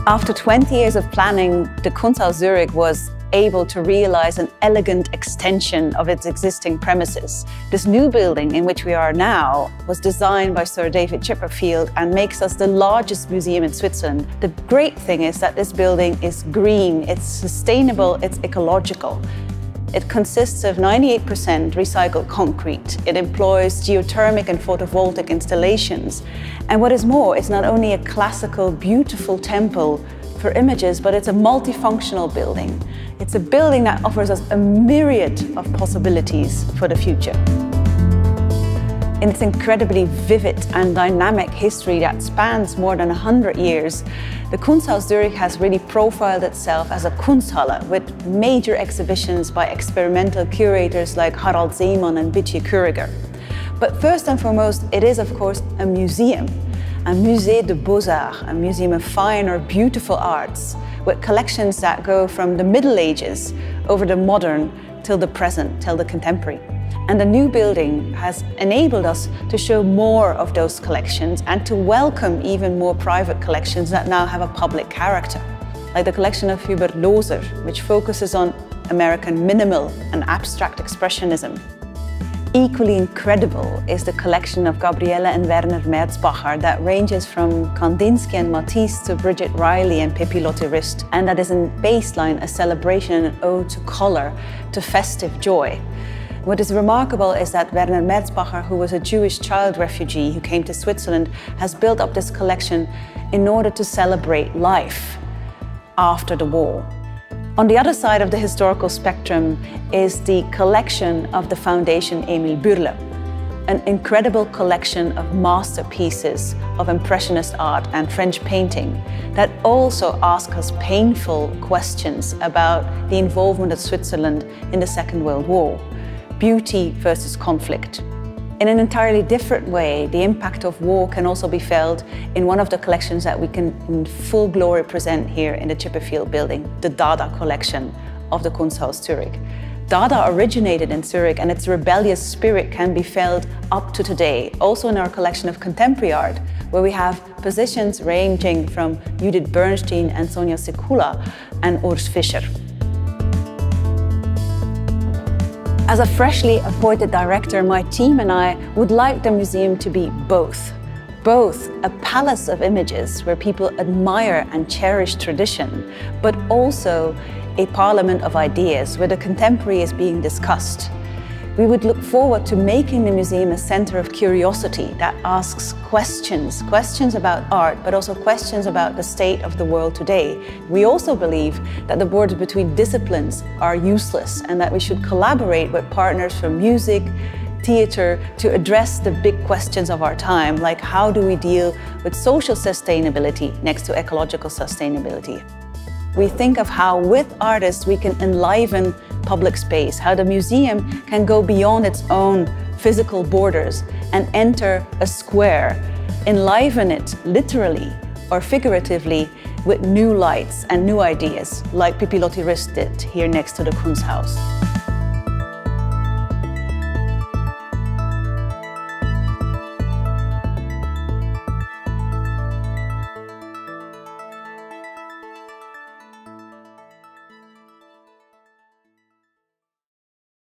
After 20 years of planning, the Kunsthaus Zürich was able to realize an elegant extension of its existing premises. This new building in which we are now was designed by Sir David Chipperfield and makes us the largest museum in Switzerland. The great thing is that this building is green, it's sustainable, it's ecological. It consists of 98% recycled concrete. It employs geothermic and photovoltaic installations. And what is more, it's not only a classical, beautiful temple for images, but it's a multifunctional building. It's a building that offers us a myriad of possibilities for the future. In its incredibly vivid and dynamic history that spans more than 100 years, the Kunsthaus Zürich has really profiled itself as a Kunsthalle with major exhibitions by experimental curators like Harald Seemann and Bitje Kuriger. But first and foremost, it is of course a museum, a Musée de Beaux-Arts, a museum of fine or beautiful arts, with collections that go from the Middle Ages over the modern till the present, till the contemporary. And the new building has enabled us to show more of those collections and to welcome even more private collections that now have a public character, like the collection of Hubert Loser, which focuses on American minimal and abstract expressionism. Equally incredible is the collection of Gabriele and Werner Merzbacher that ranges from Kandinsky and Matisse to Bridget Riley and Pipilotti Rist, and that is in baseline a celebration and an ode to color, to festive joy. What is remarkable is that Werner Merzbacher, who was a Jewish child refugee who came to Switzerland, has built up this collection in order to celebrate life after the war. On the other side of the historical spectrum is the collection of the Foundation Emil Bürle, an incredible collection of masterpieces of Impressionist art and French painting that also ask us painful questions about the involvement of Switzerland in the Second World War. Beauty versus conflict. In an entirely different way, the impact of war can also be felt in one of the collections that we can in full glory present here in the Chipperfield building, the Dada collection of the Kunsthaus Zürich. Dada originated in Zurich and its rebellious spirit can be felt up to today, also in our collection of contemporary art, where we have positions ranging from Judith Bernstein and Sonja Sekula and Urs Fischer. As a freshly appointed director, my team and I would like the museum to be both. Both a palace of images where people admire and cherish tradition, but also a parliament of ideas where the contemporary is being discussed. We would look forward to making the museum a center of curiosity that asks questions about art, but also questions about the state of the world today. We also believe that the borders between disciplines are useless and that we should collaborate with partners from music, theater, to address the big questions of our time, like how do we deal with social sustainability next to ecological sustainability. We think of how with artists we can enliven public space, how the museum can go beyond its own physical borders and enter a square, enliven it literally or figuratively with new lights and new ideas, like Pipilotti Rist did here next to the Kunsthaus.